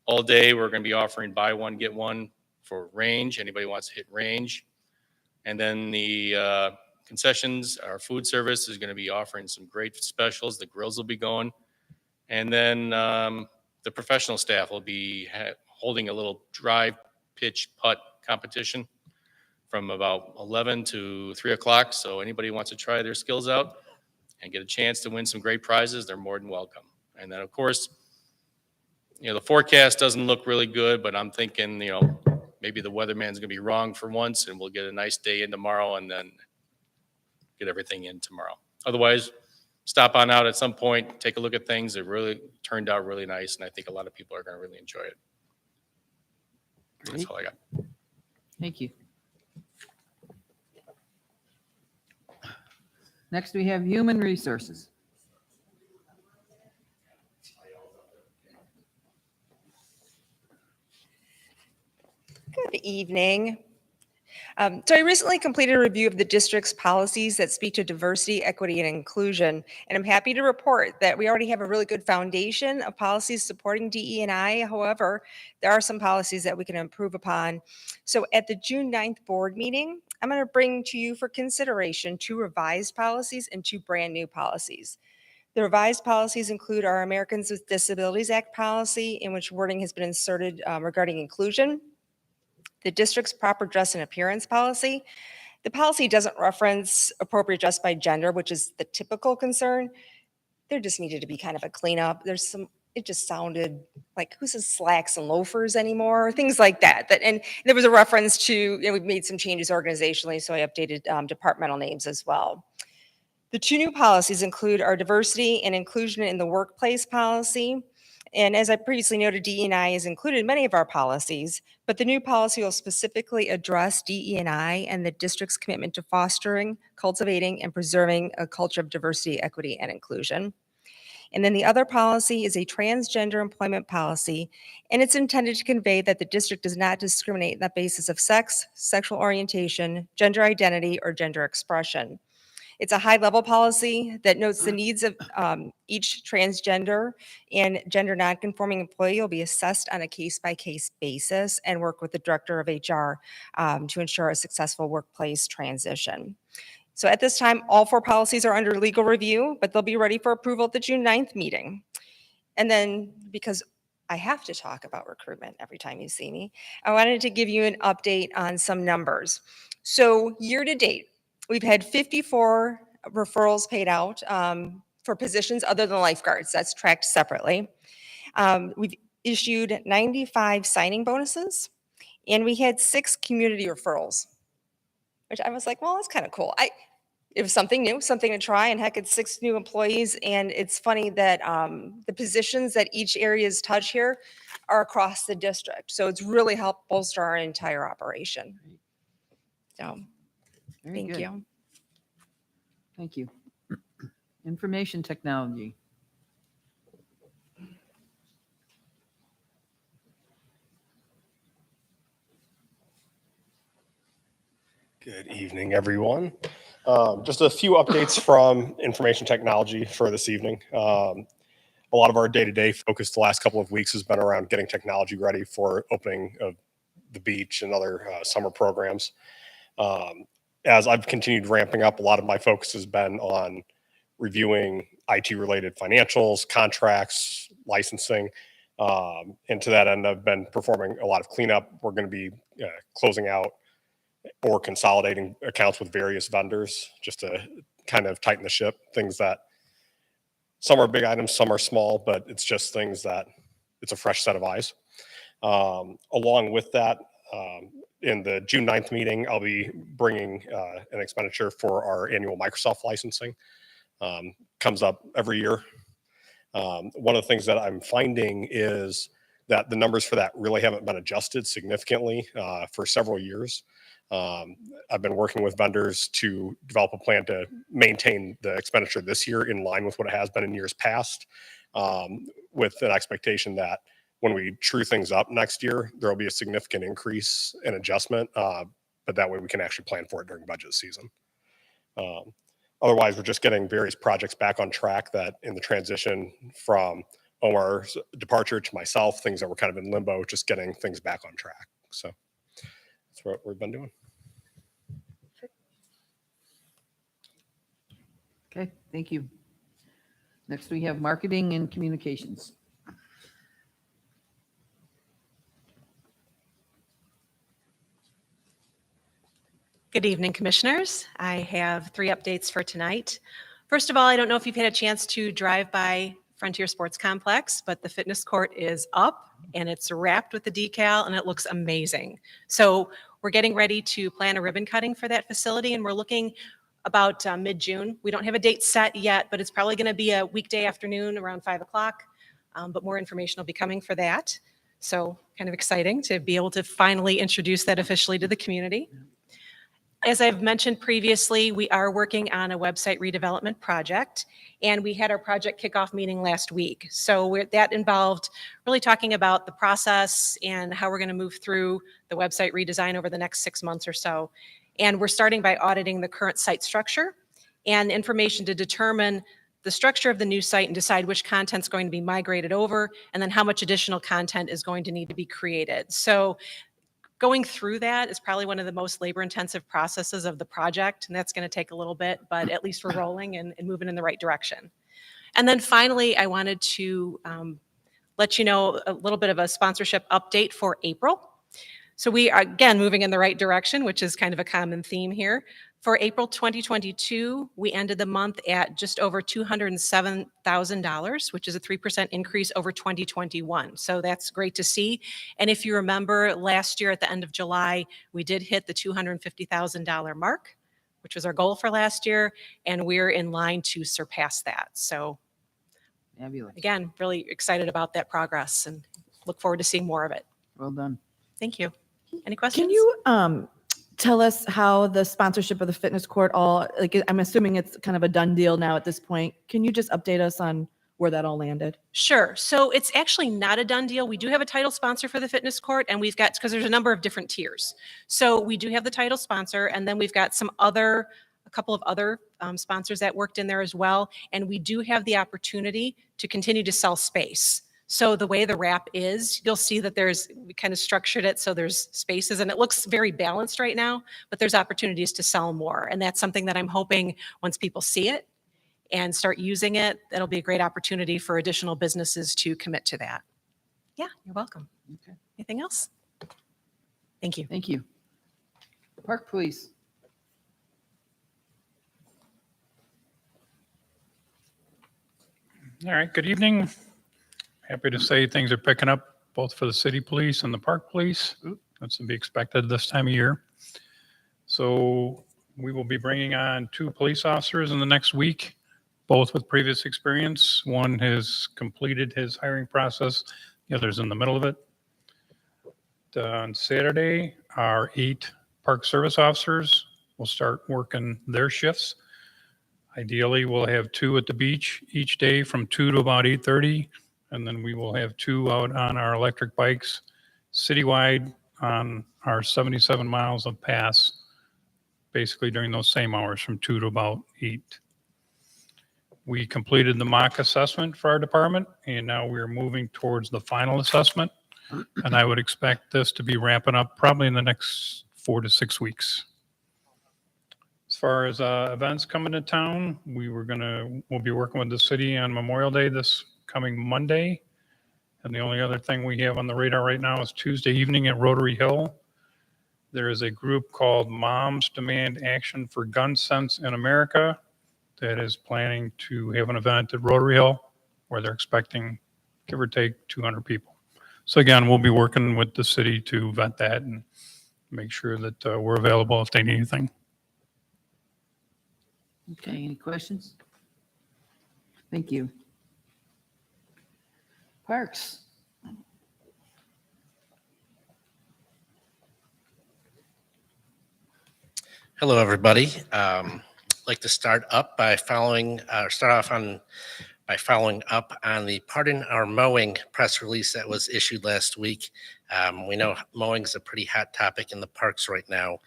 all day. We're going to be offering buy one, get one for range. Anybody who wants to hit range. And then the concessions, our food service is going to be offering some great specials. The grills will be going. And then the professional staff will be holding a little drive, pitch, putt competition from about 11 to 3 o'clock. So anybody who wants to try their skills out and get a chance to win some great prizes, they're more than welcome. And then, of course, the forecast doesn't look really good, but I'm thinking, maybe the weatherman's going to be wrong for once, and we'll get a nice day in tomorrow and then get everything in tomorrow. Otherwise, stop on out at some point, take a look at things. It really turned out really nice, and I think a lot of people are going to really enjoy it. That's all I got. Thank you. Next, we have human resources. Good evening. So I recently completed a review of the district's policies that speak to diversity, equity, and inclusion. And I'm happy to report that we already have a really good foundation of policies supporting DE&I. However, there are some policies that we can improve upon. So at the June 9th board meeting, I'm going to bring to you for consideration 2 revised policies and 2 brand new policies. The revised policies include our Americans with Disabilities Act policy, in which wording has been inserted regarding inclusion. The district's proper dress and appearance policy. The policy doesn't reference appropriate dress by gender, which is the typical concern. There just needed to be kind of a cleanup. It just sounded like, who says slacks and loafers anymore? Things like that. And there was a reference to, we've made some changes organizationally, so I updated departmental names as well. The 2 new policies include our diversity and inclusion in the workplace policy. And as I previously noted, DE&I is included in many of our policies, but the new policy will specifically address DE&I and the district's commitment to fostering, cultivating, and preserving a culture of diversity, equity, and inclusion. And then the other policy is a transgender employment policy, and it's intended to convey that the district does not discriminate on the basis of sex, sexual orientation, gender identity, or gender expression. It's a high-level policy that notes the needs of each transgender and gender nonconforming employee will be assessed on a case-by-case basis and work with the director of HR to ensure a successful workplace transition. So at this time, all 4 policies are under legal review, but they'll be ready for approval at the June 9th meeting. And then, because I have to talk about recruitment every time you see me, I wanted to give you an update on some numbers. So year to date, we've had 54 referrals paid out for positions other than lifeguards. That's tracked separately. We've issued 95 signing bonuses, and we had 6 community referrals, which I was like, well, that's kind of cool. It was something new, something to try, and heck, it's 6 new employees. And it's funny that the positions that each areas touch here are across the district. So it's really helped bolster our entire operation. So Very thank good. you. Thank you. Information technology. Good evening, everyone. Just a few updates from information technology for this evening. A lot of our day-to-day focus the last couple of weeks has been around getting technology ready for opening of the beach and other summer programs. As I've continued ramping up, a lot of my focus has been on reviewing IT-related financials, contracts, licensing. And to that end, I've been performing a lot of cleanup. We're going to be closing out or consolidating accounts with various vendors just to kind of tighten the ship. Things that some are big items, some are small, but it's just things that it's a fresh set of eyes. Along with that, in the June 9th meeting, I'll be bringing an expenditure for our annual Microsoft licensing. Comes up every year. One of the things that I'm finding is that the numbers for that really haven't been adjusted significantly for several years. I've been working with vendors to develop a plan to maintain the expenditure this year in line with what it has been in years past, with an expectation that when we true things up next year, there will be a significant increase in adjustment, but that way we can actually plan for it during budget season. Otherwise, we're just getting various projects back on track that in the transition from Omar's departure to myself, things that were kind of in limbo, just getting things back on track. So that's what we've been doing. Okay, thank you. Next, we have marketing and communications. Good evening, Commissioners. I have 3 updates for tonight. First of all, I don't know if you've had a chance to drive by Frontier Sports Complex, but the fitness court is up and it's wrapped with the decal and it looks amazing. So we're getting ready to plan a ribbon cutting for that facility and we're looking about mid-June. We don't have a date set yet, but it's probably going to be a weekday afternoon around 5 o'clock. But more information will be coming for that. So kind of exciting to be able to finally introduce that officially to the community. As I've mentioned previously, we are working on a website redevelopment project, and we had our project kickoff meeting last week. So that involved really talking about the process and how we're going to move through the website redesign over the next 6 months or so. And we're starting by auditing the current site structure and information to determine the structure of the new site and decide which content's going to be migrated over, and then how much additional content is going to need to be created. So going through that is probably one of the most labor-intensive processes of the project, and that's going to take a little bit, but at least we're rolling and moving in the right direction. And then finally, I wanted to let you know a little bit of a sponsorship update for April. So we are, again, moving in the right direction, which is kind of a common theme here. For April 2022, we ended the month at just over $207,000, which is a 3% increase over 2021. So that's great to see. And if you remember, last year at the end of July, we did hit the $250,000 mark, which was our goal for last year, and we're in line to surpass that. So Fabulous. again, really excited about that progress and look forward to seeing more of it. Well done. Thank you. Any questions? Can you tell us how the sponsorship of the fitness court I'm assuming it's kind of a done deal now at this point. Can you just update us on where that all landed? Sure. So it's actually not a done deal. We do have a title sponsor for the fitness court, and we've got, because there's a number of different tiers. So we do have the title sponsor, and then we've got a couple of other sponsors that worked in there as well. And we do have the opportunity to continue to sell space. So the way the wrap is, you'll see that we kind of structured it so there's spaces, and it looks very balanced right now, but there's opportunities to sell more. And that's something that I'm hoping once people see it and start using it, that'll be a great opportunity for additional businesses to commit to that. Yeah, you're welcome. Okay. Anything else? Thank you. Thank you. Park Police. All right, good evening. Happy to say things are picking up both for the city police and the park police. That's to be expected this time of year. So we will be bringing on 2 police officers in the next week, both with previous experience. One has completed his hiring process, the other's in the middle of it. On Saturday, our 8 park service officers will start working their shifts. Ideally, we'll have 2 at the beach each day from 2 to about 8:30. And then we will have 2 out on our electric bikes citywide on our 77 miles of pass, basically during those same hours from 2 to about 8. We completed the mock assessment for our department, and now we're moving towards the final assessment. And I would expect this to be ramping up probably in the next 4 to 6 weeks. As far as events coming to town, we'll be working with the city on Memorial Day this coming Monday. And the only other thing we have on the radar right now is Tuesday evening at Rotary Hill. There is a group called Moms Demand Action for Gun Sense in America that is planning to have an event at Rotary Hill where they're expecting, give or take, 200 people. So again, we'll be working with the city to vet that and make sure that we're available if they need anything. Okay, any questions? Thank you. Parks. Hello, everybody. I'd like to start up by following up on the Pardon Our Mowing press release that was issued last week. We know mowing is a pretty hot topic in the parks right now.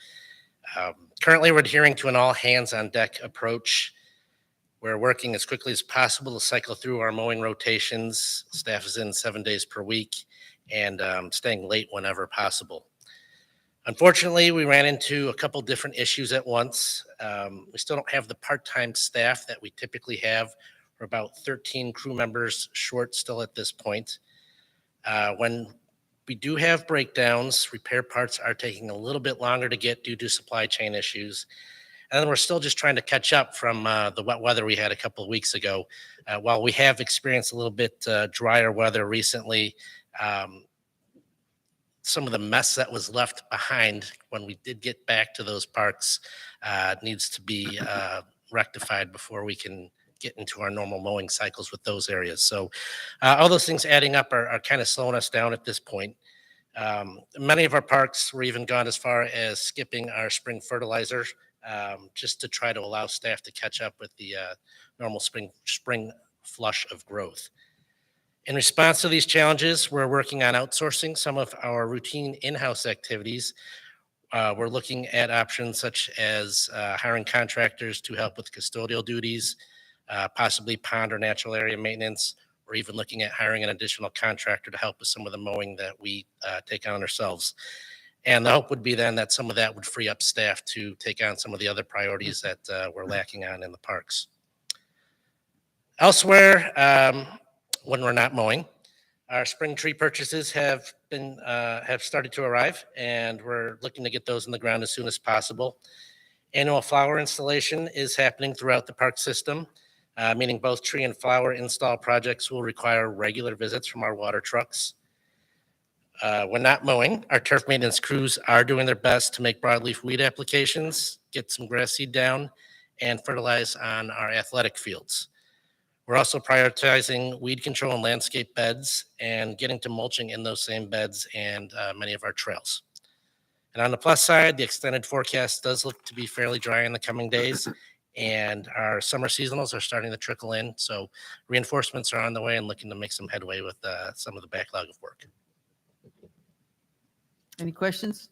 Currently, we're adhering to an all hands on deck approach. We're working as quickly as possible to cycle through our mowing rotations. Staff is in 7 days per week and staying late whenever possible. Unfortunately, we ran into a couple different issues at once. We still don't have the part-time staff that we typically have. We're about 13 crew members short still at this point. When we do have breakdowns, repair parts are taking a little bit longer to get due to supply chain issues. And then we're still just trying to catch up from the wet weather we had a couple of weeks ago. While we have experienced a little bit drier weather recently, some of the mess that was left behind when we did get back to those parks needs to be rectified before we can get into our normal mowing cycles with those areas. So all those things adding up are kind of slowing us down at this point. Many of our parks were even gone as far as skipping our spring fertilizer, just to try to allow staff to catch up with the normal spring flush of growth. In response to these challenges, we're working on outsourcing some of our routine in-house activities. We're looking at options such as hiring contractors to help with custodial duties, possibly pond or natural area maintenance, or even looking at hiring an additional contractor to help with some of the mowing that we take on ourselves. And the hope would be then that some of that would free up staff to take on some of the other priorities that we're lacking on in the parks. Elsewhere, when we're not mowing, our spring tree purchases have started to arrive, and we're looking to get those in the ground as soon as possible. Annual flower installation is happening throughout the park system, meaning both tree and flower install projects will require regular visits from our water trucks. When not mowing, our turf maintenance crews are doing their best to make broadleaf weed applications, get some grass seed down, and fertilize on our athletic fields. We're also prioritizing weed control and landscape beds and getting to mulching in those same beds and many of our trails. And on the plus side, the extended forecast does look to be fairly dry in the coming days, and our summer seasonals are starting to trickle in. So reinforcements are on the way and looking to make some headway with some of the backlog of work. Any questions?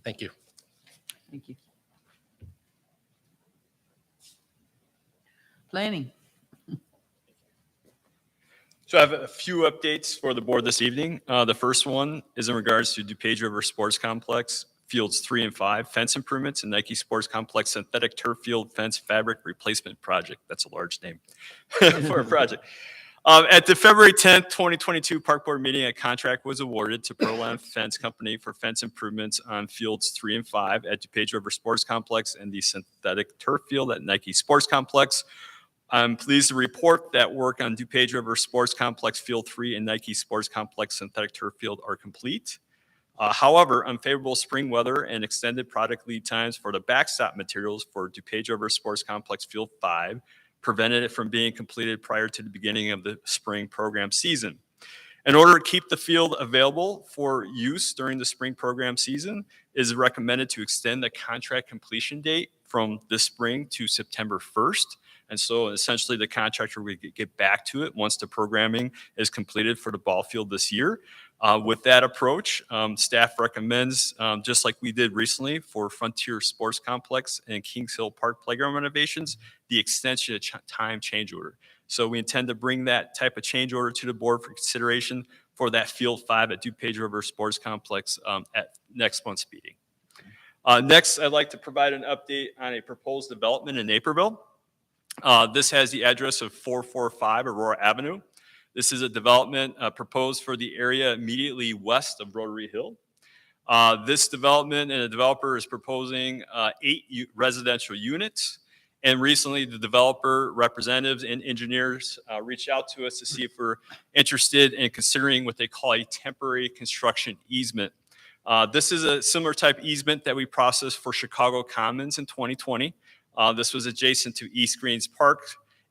Thank you. Thank you. Planning. So I have a few updates for the board this evening. The first one is in regards to Dupage River Sports Complex, Fields 3 and 5, fence improvements, and Nike Sports Complex synthetic turf field fence fabric replacement project. That's a large name for a project. At the February 10th, 2022 Park Board meeting, a contract was awarded to Proline Fence Company for fence improvements on Fields 3 and 5 at Dupage River Sports Complex and the synthetic turf field at Nike Sports Complex. I'm pleased to report that work on Dupage River Sports Complex Field 3 and Nike Sports Complex Synthetic Turf Field are complete. However, unfavorable spring weather and extended product lead times for the backstop materials for Dupage River Sports Complex Field 5 prevented it from being completed prior to the beginning of the spring program season. In order to keep the field available for use during the spring program season, it is recommended to extend the contract completion date from this spring to September 1st. And so essentially the contractor will get back to it once the programming is completed for the ball field this year. With that approach, staff recommends, just like we did recently for Frontier Sports Complex and Kings Hill Park playground renovations, the extension of time change order. So we intend to bring that type of change order to the board for consideration for that Field 5 at DuPage River Sports Complex at next month's meeting. Next, I'd like to provide an update on a proposed development in Naperville. This has the address of 445 Aurora Avenue. This is a development proposed for the area immediately west of Rotary Hill. This development and the developer is proposing 8 residential units. And recently the developer representatives and engineers reached out to us to see if we're interested in considering what they call a temporary construction easement. This is a similar type easement that we processed for Chicago Commons in 2020. This was adjacent to East Greens Park.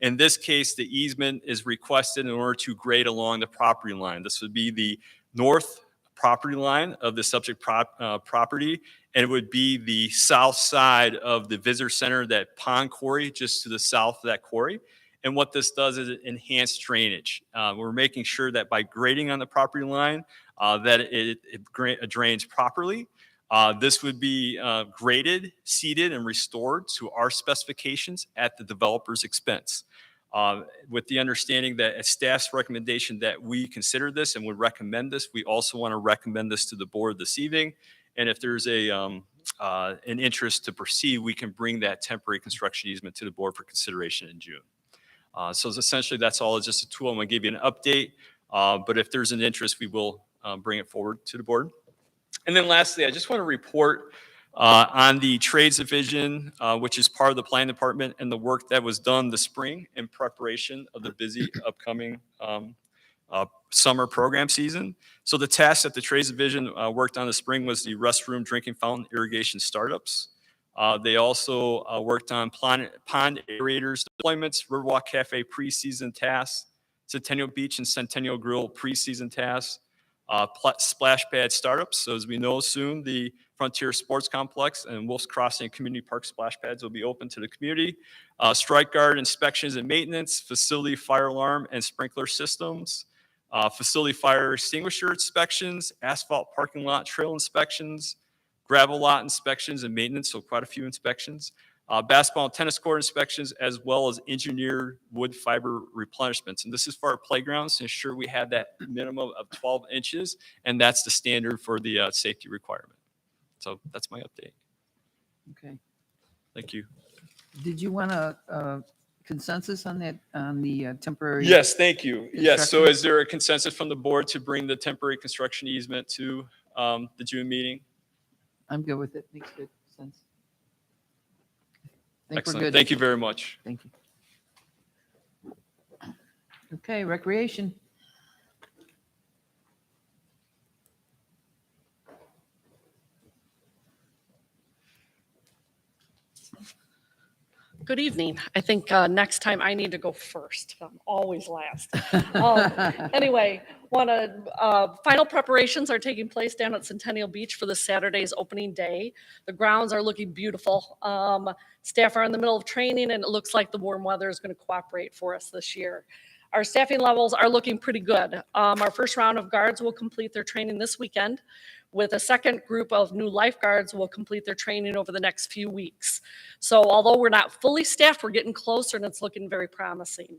In this case, the easement is requested in order to grade along the property line. This would be the north property line of the subject property, and it would be the south side of the visitor center, that pond quarry, just to the south of that quarry. And what this does is it enhances drainage. We're making sure that by grading on the property line, that it drains properly. This would be graded, seeded, and restored to our specifications at the developer's expense. With the understanding that a staff's recommendation that we consider this and would recommend this, we also want to recommend this to the board this evening. And if there's an interest to proceed, we can bring that temporary construction easement to the board for consideration in June. So essentially, that's all. It's just a tool. I'm going to give you an update. But if there's an interest, we will bring it forward to the board. And then lastly, I just want to report on the trades division, which is part of the planning department, and the work that was done this spring in preparation of the busy upcoming summer program season. So the task that the trades division worked on this spring was the restroom, drinking fountain, irrigation startups. They also worked on pond aerators deployments, Riverwalk Cafe preseason tasks, Centennial Beach and Centennial Grill preseason tasks, splash pad startups. So as we know soon, the Frontier Sports Complex and Wolf's Crossing Community Park splash pads will be open to the community. Strike guard inspections and maintenance, facility fire alarm and sprinkler systems, facility fire extinguisher inspections, asphalt parking lot trail inspections, gravel lot inspections and maintenance, so quite a few inspections, basketball and tennis court inspections, as well as engineered wood fiber replenishments. And this is for our playgrounds to ensure we have that minimum of 12 inches, and that's the standard for the safety requirement. So that's my update. Okay. Thank you. Did you want a consensus on that, on the temporary? Yes, thank you. Yes, so construction? is there a consensus from the board to bring the temporary construction easement to the June meeting? I'm good with it. Makes good sense. Think we're Excellent. good. Thank you very much. Thank you. Okay, recreation. Good evening. I think next time I need to go first. I'm always last. Anyway, final preparations are taking place down at Centennial Beach for this Saturday's opening day. The grounds are looking beautiful. Staff are in the middle of training, and it looks like the warm weather is going to cooperate for us this year. Our staffing levels are looking pretty good. Our first round of guards will complete their training this weekend, with a second group of new lifeguards will complete their training over the next few weeks. So although we're not fully staffed, we're getting closer and it's looking very promising.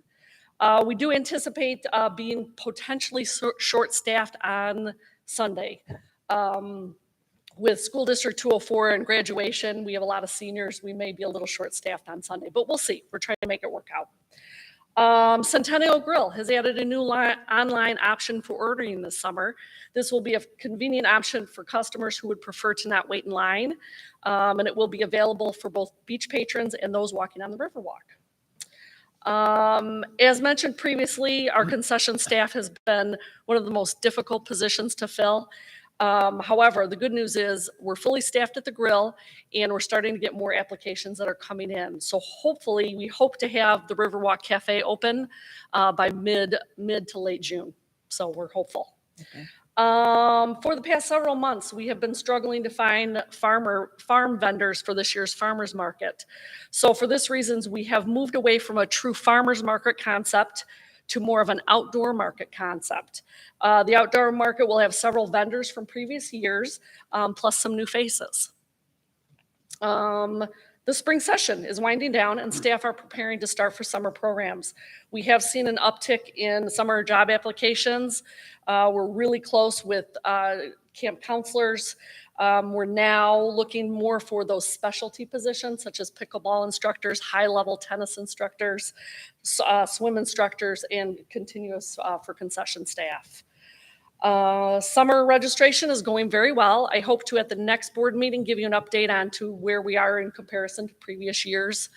We do anticipate being potentially short-staffed on Sunday. With School District 204 and graduation, we have a lot of seniors. We may be a little short-staffed on Sunday, but we'll see. We're trying to make it work out. Centennial Grill has added a new online option for ordering this summer. This will be a convenient option for customers who would prefer to not wait in line, and it will be available for both beach patrons and those walking on the Riverwalk. As mentioned previously, our concession staff has been one of the most difficult positions to fill. However, the good news is we're fully staffed at the grill and we're starting to get more applications that are coming in. So hopefully we hope to have the Riverwalk Cafe open by mid to late June. So we're hopeful. Okay. For the past several months, we have been struggling to find farm vendors for this year's farmers market. So for this reasons, we have moved away from a true farmers market concept to more of an outdoor market concept. The outdoor market will have several vendors from previous years, plus some new faces. The spring session is winding down and staff are preparing to start for summer programs. We have seen an uptick in summer job applications. We're really close with camp counselors. We're now looking more for those specialty positions such as pickleball instructors, high-level tennis instructors, swim instructors, and continuous for concession staff. Summer registration is going very well. I hope to, at the next board meeting, give you an update on to where we are in comparison to previous years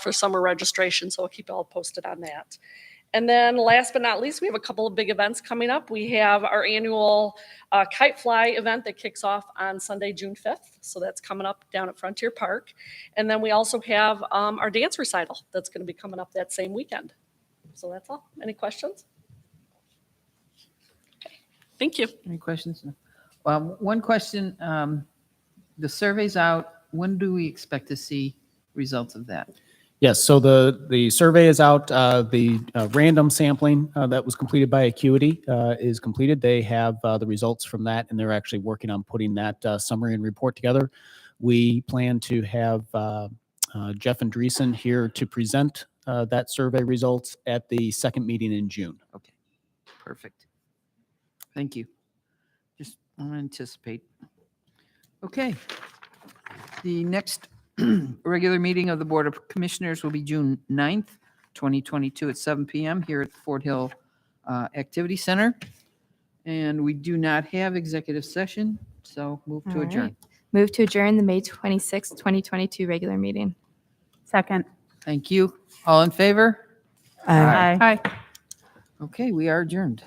for summer registration. So I'll keep you all posted on that. And then last but not least, we have a couple of big events coming up. We have our annual kite fly event that kicks off on Sunday, June 5th. So that's coming up down at Frontier Park. And then we also have our dance recital that's going to be coming up that same weekend. So that's all. Any questions? Thank you. Any questions? One question, the survey's out. When do we expect to see results of that? Yes, so the survey is out. The random sampling that was completed by Acuity is completed. They have the results from that, and they're actually working on putting that summary and report together. We plan to have Jeff Andreessen here to present that survey results at the second meeting in June. Okay, perfect. Thank you. Just want to anticipate. Okay. The next regular meeting of the Board of Commissioners will be June 9th, 2022 at 7 p.m. here at the Fort Hill Activity Center. And we do not have executive session, so move to All adjourn. right. Move to adjourn the May 26, 2022 regular meeting. Second. Thank you. All in favor? Aye. Okay, we are adjourned.